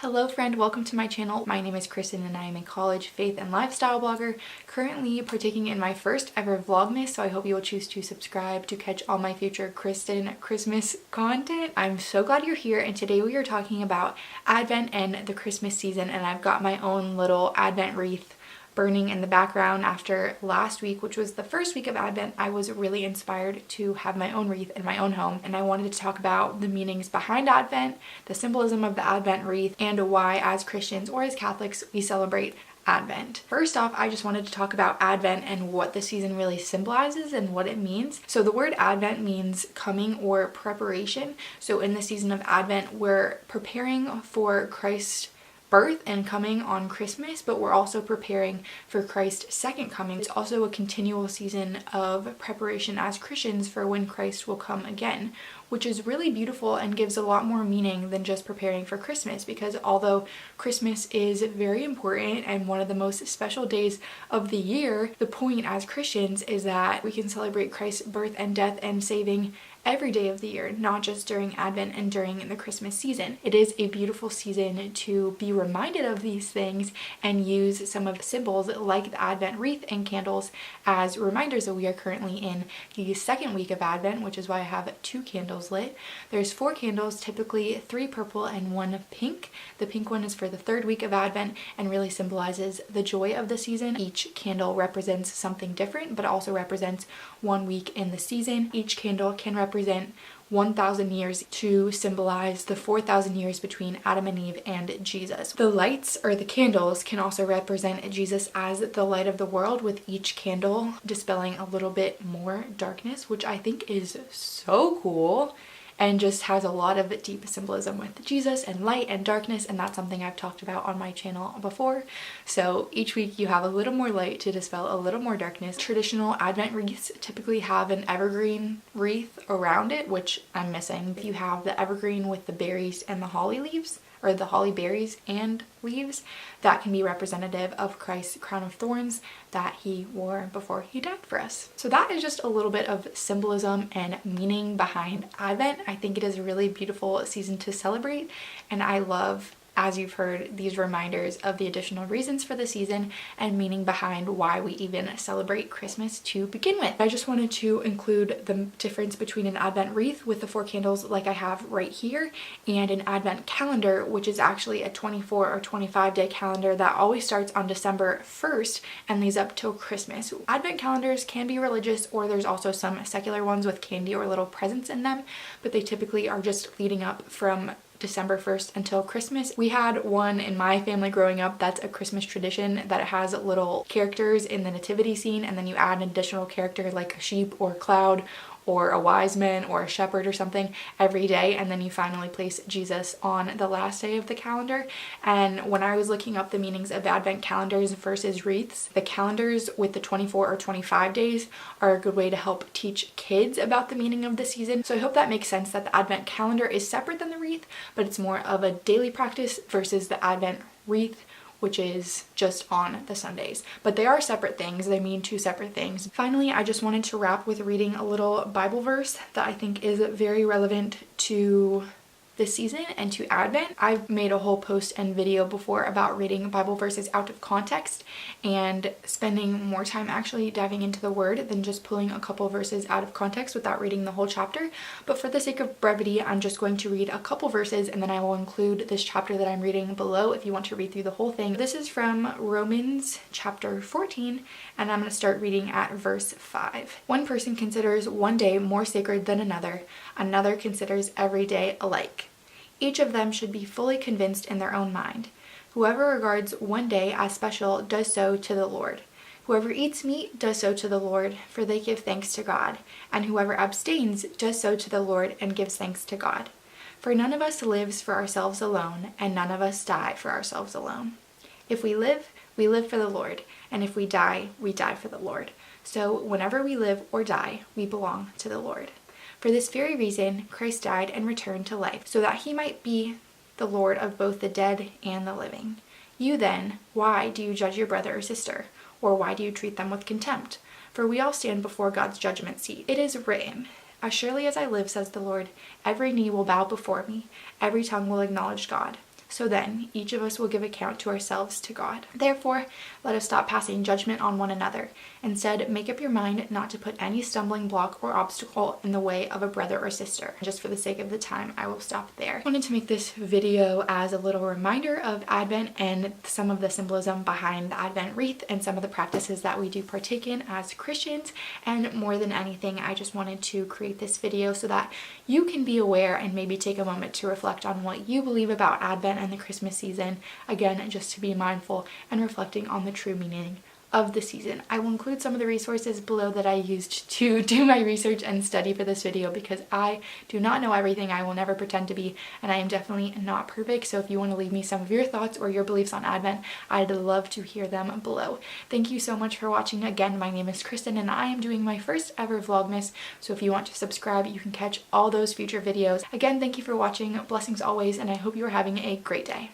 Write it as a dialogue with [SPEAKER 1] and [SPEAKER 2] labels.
[SPEAKER 1] Hello friend, welcome to my channel. My name is Kristen and I am a college faith and lifestyle blogger, currently partaking in my first ever Vlogmas, so I hope you will choose to subscribe to catch all my future Kristen Christmas content. I'm so glad you're here, and today we are talking about Advent and the Christmas season, and I've got my own little Advent wreath burning in the background. After last week, which was the first week of Advent, I was really inspired to have my own wreath in my own home, and I wanted to talk about the meanings behind Advent, the symbolism of the Advent wreath, and why as Christians or as Catholics we celebrate Advent. First off, I just wanted to talk about Advent and what the season really symbolizes and what it means. So the word Advent means coming or preparation. So in the season of Advent, we're preparing for Christ's birth and coming on Christmas, but we're also preparing for Christ's second coming. It's also a continual season of preparation as Christians for when Christ will come again, which is really beautiful and gives a lot more meaning than just preparing for Christmas, because although Christmas is very important and one of the most special days of the year, the point as Christians is that we can celebrate Christ's birth and death and saving every day of the year, not just during Advent and during the Christmas season. It is a beautiful season to be reminded of these things and use some of the symbols like the Advent wreath and candles as reminders that we are currently in the second week of Advent, which is why I have 2 candles lit. There's 4 candles, typically 3 purple and 1 pink. The pink one is for the 3rd week of Advent and really symbolizes the joy of the season. Each candle represents something different, but also represents 1 week in the season. Each candle can represent 1,000 years to symbolize the 4,000 years between Adam and Eve and Jesus. The lights, or the candles, can also represent Jesus as the light of the world, with each candle dispelling a little bit more darkness, which I think is so cool and just has a lot of deep symbolism with Jesus and light and darkness, and that's something I've talked about on my channel before. So each week you have a little more light to dispel a little more darkness. Traditional Advent wreaths typically have an evergreen wreath around it, which I'm missing. If you have the evergreen with the berries and the holly leaves, or the holly berries and leaves, that can be representative of Christ's crown of thorns that he wore before he died for us. So that is just a little bit of symbolism and meaning behind Advent. I think it is a really beautiful season to celebrate, and I love, as you've heard, these reminders of the additional reasons for the season and meaning behind why we even celebrate Christmas to begin with. I just wanted to include the difference between an Advent wreath with the 4 candles like I have right here, and an Advent calendar, which is actually a 24 or 25 day calendar that always starts on December 1st and leads up till Christmas. Advent calendars can be religious, or there's also some secular ones with candy or little presents in them, but they typically are just leading up from December 1st until Christmas. We had one in my family growing up that's a Christmas tradition that it has little characters in the nativity scene, and then you add an additional character like a sheep or a cloud or a wise man or a shepherd or something every day, and then you finally place Jesus on the last day of the calendar. And when I was looking up the meanings of Advent calendars versus wreaths, the calendars with the 24 or 25 days are a good way to help teach kids about the meaning of the season. So I hope that makes sense, that the Advent calendar is separate than the wreath, but it's more of a daily practice versus the Advent wreath, which is just on the Sundays. But they are separate things. They mean 2 separate things. Finally, I just wanted to wrap with reading a little Bible verse that I think is very relevant to this season and to Advent. I've made a whole post and video before about reading Bible verses out of context and spending more time actually diving into the word than just pulling a couple verses out of context without reading the whole chapter. But for the sake of brevity, I'm just going to read a couple verses, and then I will include this chapter that I'm reading below if you want to read through the whole thing. This is from Romans chapter 14, and I'm going to start reading at verse 5. One person considers one day more sacred than another. Another considers every day alike. Each of them should be fully convinced in their own mind. Whoever regards one day as special does so to the Lord. Whoever eats meat does so to the Lord, for they give thanks to God. And whoever abstains does so to the Lord and gives thanks to God. For none of us lives for ourselves alone, and none of us die for ourselves alone. If we live for the Lord, and if we die for the Lord. So whenever we live or die, we belong to the Lord. For this very reason, Christ died and returned to life, so that he might be the Lord of both the dead and the living. You then, why do you judge your brother or sister? Or why do you treat them with contempt? For we all stand before God's judgment seat. It is written, As surely as I live, says the Lord, every knee will bow before me, every tongue will acknowledge God. So then each of us will give account to ourselves to God. Therefore, let us stop passing judgment on one another. Instead, make up your mind not to put any stumbling block or obstacle in the way of a brother or sister. Just for the sake of the time, I will stop there. I wanted to make this video as a little reminder of Advent and some of the symbolism behind the Advent wreath and some of the practices that we do partake in as Christians. And more than anything, I just wanted to create this video so that you can be aware and maybe take a moment to reflect on what you believe about Advent and the Christmas season. Again, just to be mindful and reflecting on the true meaning of the season. I will include some of the resources below that I used to do my research and study for this video, because I do not know everything. I will never pretend to be, and I am definitely not perfect. So if you want to leave me some of your thoughts or your beliefs on Advent, I'd love to hear them below. Thank you so much for watching. Again, my name is Kristen and I am doing my first ever Vlogmas. So if you want to subscribe, you can catch all those future videos. Again, thank you for watching. Blessings always, and I hope you are having a great day.